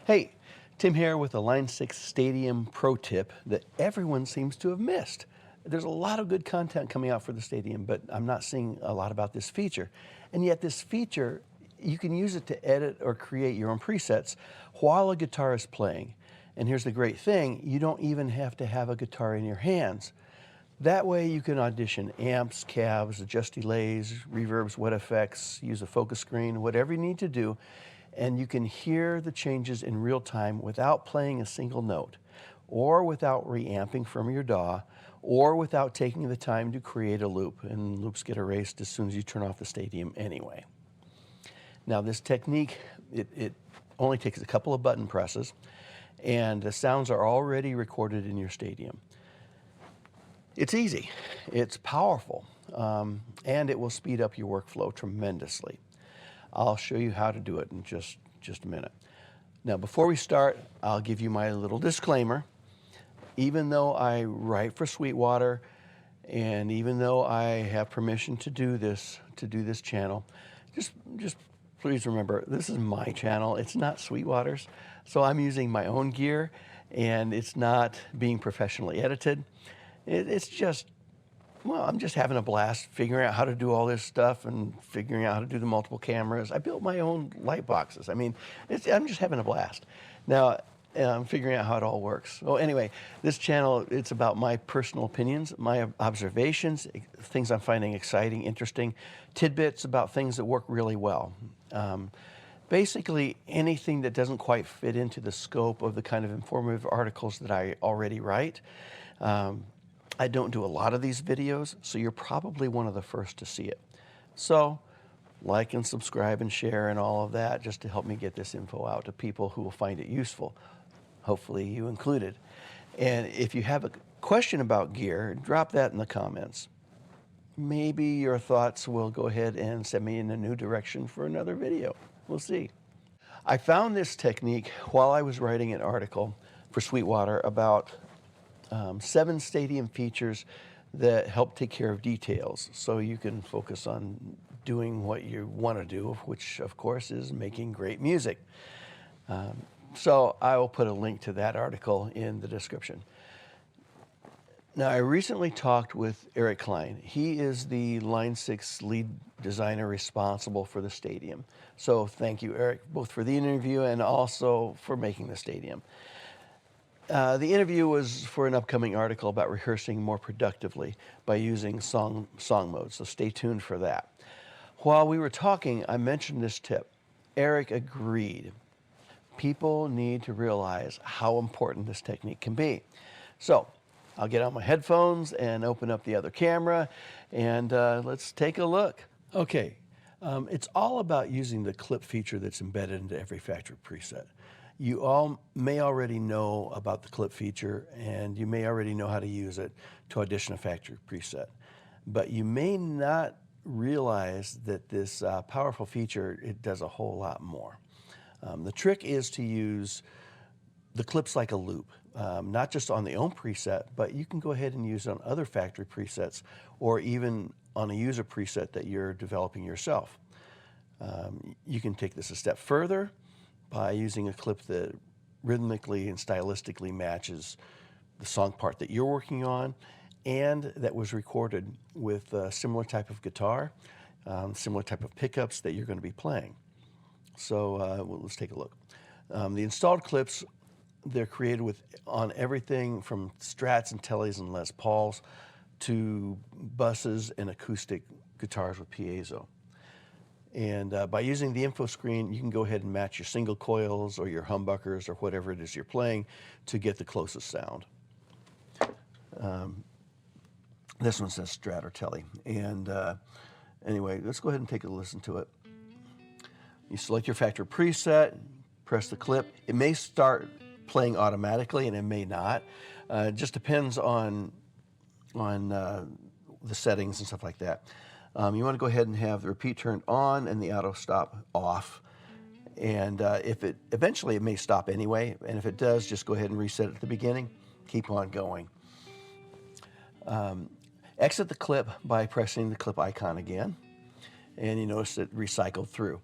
Hey, Tim here with a Line 6 Stadium pro tip that everyone seems to have missed. There's a lot of good content coming out for the Stadium, but I'm not seeing a lot about this feature. And yet this feature, you can use it to edit or create your own presets while a guitar is playing. And here's the great thing, you don't even have to have a guitar in your hands. That way you can audition amps, cabs, adjust delays, reverbs, wet effects, use a focus screen, whatever you need to do, and you can hear the changes in real time without playing a single note, or without reamping from your DAW, or without taking the time to create a loop, and loops get erased as soon as you turn off the Stadium anyway. Now this technique, it only takes a couple of button presses, and the sounds are already recorded in your Stadium. It's easy, it's powerful, and it will speed up your workflow tremendously. I'll show you how to do it in just a minute. Now, before we start, I'll give you my little disclaimer. Even though I write for Sweetwater, and even though I have permission to do this channel, just please remember, this is my channel. It's not Sweetwater's. So I'm using my own gear, and it's not being professionally edited. It's just, well, I'm just having a blast figuring out how to do all this stuff and figuring out how to do the multiple cameras. I built my own light boxes. I mean, I'm just having a blast. Now, I'm figuring out how it all works. So anyway, this channel, it's about my personal opinions, my observations, things I'm finding exciting, interesting, tidbits about things that work really well. Basically, anything that doesn't quite fit into the scope of the kind of informative articles that I already write. I don't do a lot of these videos, so you're probably one of the first to see it. So, like and subscribe and share and all of that just to help me get this info out to people who will find it useful, hopefully you included. And if you have a question about gear, drop that in the comments. Maybe your thoughts will go ahead and send me in a new direction for another video. We'll see. I found this technique while I was writing an article for Sweetwater about 7 Stadium features that help take care of details so you can focus on doing what you want to do, which of course is making great music. So I will put a link to that article in the description. Now, I recently talked with Eric Klein. He is the Line 6 lead designer responsible for the Stadium. So thank you, Eric, both for the interview and also for making the Stadium. The interview was for an upcoming article about rehearsing more productively by using song mode, so stay tuned for that. While we were talking, I mentioned this tip. Eric agreed. People need to realize how important this technique can be. So I'll get out my headphones and open up the other camera, and let's take a look. Okay, it's all about using the clip feature that's embedded into every factory preset. You all may already know about the clip feature, and you may already know how to use it to audition a factory preset. But you may not realize that this powerful feature, it does a whole lot more. The trick is to use the clips like a loop, not just on the own preset, but you can go ahead and use it on other factory presets or even on a user preset that you're developing yourself. You can take this a step further by using a clip that rhythmically and stylistically matches the song part that you're working on and that was recorded with a similar type of guitar, similar type of pickups that you're going to be playing. So well, let's take a look. The installed clips, they're created on everything from Strats and Tellys and Les Pauls to buses and acoustic guitars with piezo. And by using the info screen, you can go ahead and match your single coils or your humbuckers or whatever it is you're playing to get the closest sound. This one says Strat or Telly. And anyway, let's go ahead and take a listen to it. You select your factory preset, press the clip. It may start playing automatically and it may not. It just depends on the settings and stuff like that. You want to go ahead and have the repeat turned on and the auto stop off. And eventually it may stop anyway. And if it does, just go ahead and reset it at the beginning. Keep on going. Exit the clip by pressing the clip icon again. And you notice it recycled through.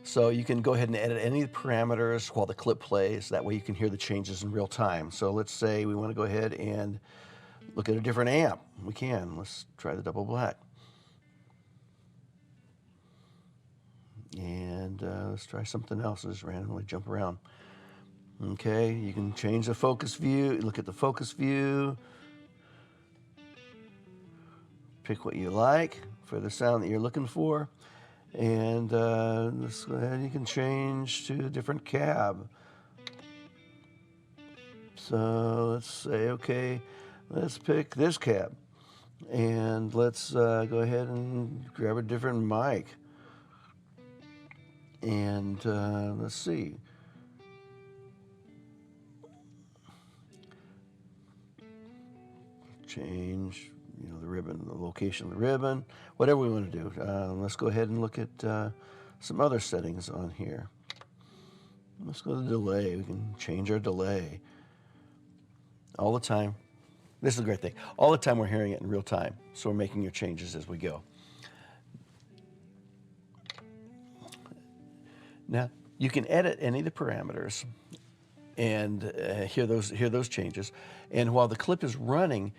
So you can go ahead and edit any of the parameters while the clip plays. That way you can hear the changes in real time. So let's say we want to go ahead and look at a different amp. We can. Let's try the double black. And let's try something else. Just randomly jump around. Okay, you can change the focus view. Look at the focus view. Pick what you like for the sound that you're looking for. And let's go ahead. You can change to a different cab. So let's say, okay, let's pick this cab. And let's go ahead and grab a different mic. And let's see. Change, the ribbon, the location of the ribbon, whatever we want to do. Let's go ahead and look at some other settings on here. Let's go to the delay. We can change our delay all the time. This is a great thing. All the time we're hearing it in real time, so we're making your changes as we go. Now, you can edit any of the parameters and hear those changes. And while the clip is running,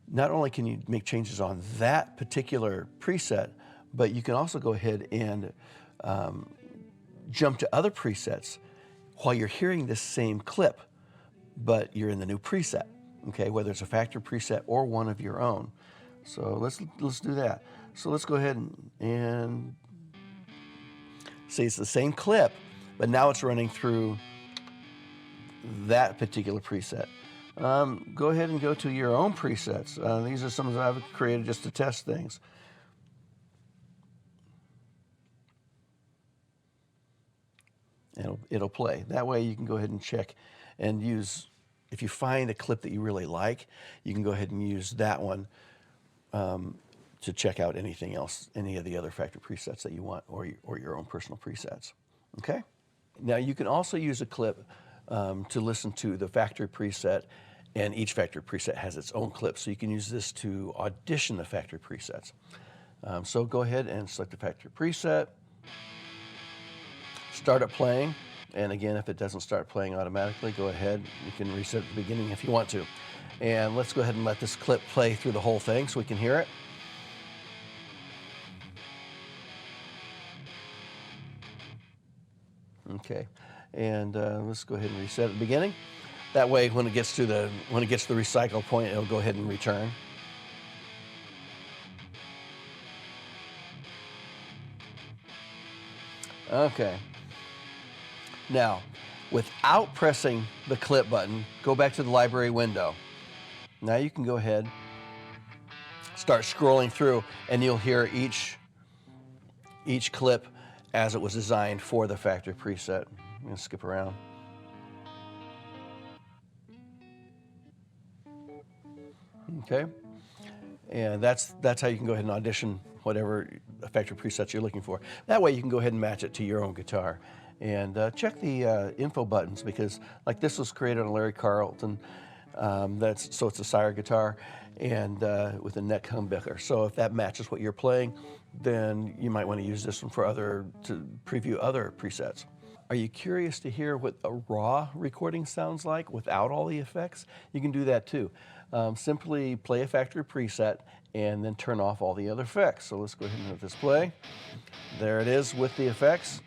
not only can you make changes on that particular preset, but you can also go ahead and jump to other presets while you're hearing this same clip, but you're in the new preset, okay? Whether it's a factory preset or one of your own. So let's do that. So let's go ahead and see, it's the same clip, but now it's running through that particular preset. Go ahead and go to your own presets. These are some that I've created just to test things. It'll play. That way you can go ahead and check and use, if you find a clip that you really like, you can go ahead and use that one to check out anything else, any of the other factory presets that you want, or your own personal presets. Okay? Now you can also use a clip to listen to the factory preset, and each factory preset has its own clip, so you can use this to audition the factory presets. So go ahead and select the factory preset, start it playing, and again, if it doesn't start playing automatically, go ahead, you can reset at the beginning if you want to. And let's go ahead and let this clip play through the whole thing so we can hear it. Okay, and let's go ahead and reset at the beginning. That way, when it gets to the recycle point, it'll go ahead and return. Okay. Now, without pressing the clip button, go back to the library window. Now you can go ahead, start scrolling through, and you'll hear each clip as it was designed for the factory preset. I'm going to skip around. Okay, and that's how you can go ahead and audition whatever factory presets you're looking for. That way you can go ahead and match it to your own guitar. And check the info buttons, because like this was created on Larry Carlton. So it's a Sire guitar and with a neck humbucker. So if that matches what you're playing, then you might want to use this one to preview other presets. Are you curious to hear what a raw recording sounds like without all the effects? You can do that too. Simply play a factory preset and then turn off all the other effects. So let's go ahead and let this play. There it is with the effects.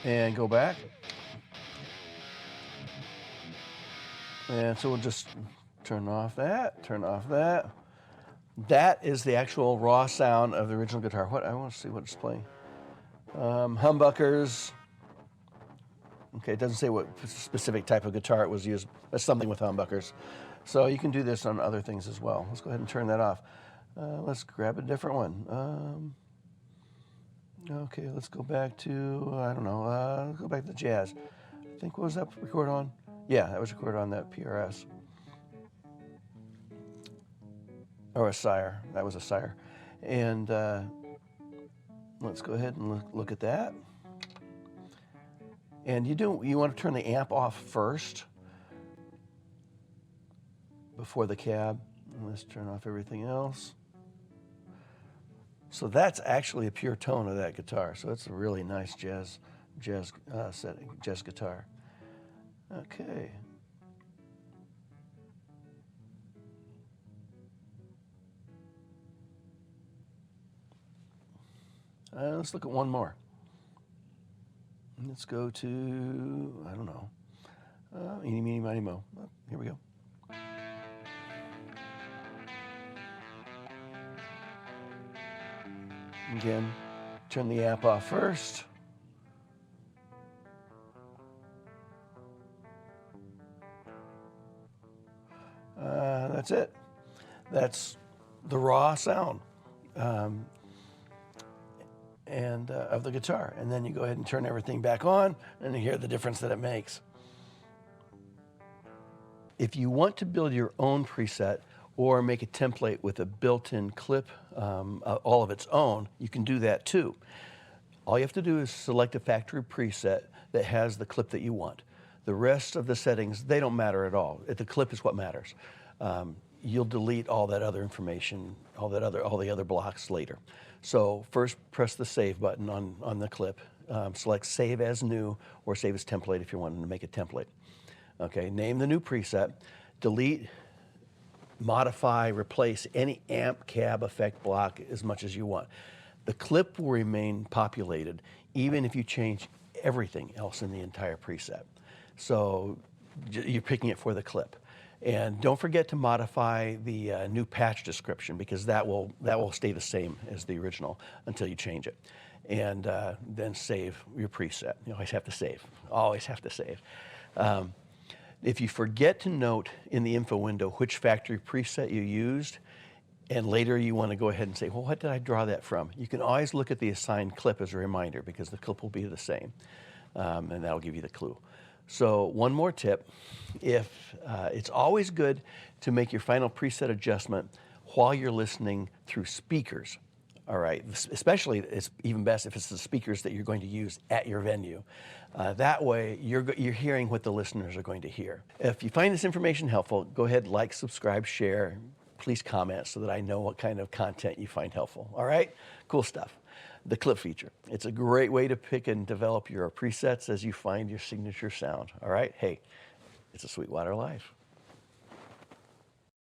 And go back. And so we'll just turn off that, turn off that. That is the actual raw sound of the original guitar. I want to see what it's playing. Humbuckers. Okay, it doesn't say what specific type of guitar it was used, but something with humbuckers. So you can do this on other things as well. Let's go ahead and turn that off. Let's grab a different one. Okay, let's go back to, I don't know, go back to jazz. I think, what was that record on? Yeah, that was recorded on that PRS. Or a Sire, that was a Sire. And let's go ahead and look at that. And you want to turn the amp off first before the cab. And let's turn off everything else. So that's actually a pure tone of that guitar. So it's a really nice jazz setting, jazz guitar. Okay. Let's look at one more. Let's go to, I don't know, eeny, meeny, miny, mo. Oh, here we go. Again, turn the amp off first. That's it. That's the raw sound of the guitar. And then you go ahead and turn everything back on, and you hear the difference that it makes. If you want to build your own preset or make a template with a built-in clip all of its own, you can do that too. All you have to do is select a factory preset that has the clip that you want. The rest of the settings, they don't matter at all. The clip is what matters. You'll delete all that other information, all the other blocks later. So first, press the save button on the clip. Select save as new or save as template if you're wanting to make a template. Okay, name the new preset, delete, modify, replace any amp, cab, effect block as much as you want. The clip will remain populated even if you change everything else in the entire preset. So you're picking it for the clip. And don't forget to modify the new patch description, because that will stay the same as the original until you change it. And then save your preset. You always have to save. Always have to save. If you forget to note in the info window which factory preset you used, and later you want to go ahead and say, well, what did I draw that from? You can always look at the assigned clip as a reminder, because the clip will be the same. And that'll give you the clue. So one more tip, it's always good to make your final preset adjustment while you're listening through speakers. All right, especially it's even best if it's the speakers that you're going to use at your venue. That way you're hearing what the listeners are going to hear. If you find this information helpful, go ahead, like, subscribe, share. Please comment so that I know what kind of content you find helpful. All right, cool stuff. The clip feature. It's a great way to pick and develop your presets as you find your signature sound. All right, hey, it's a Sweetwater Life.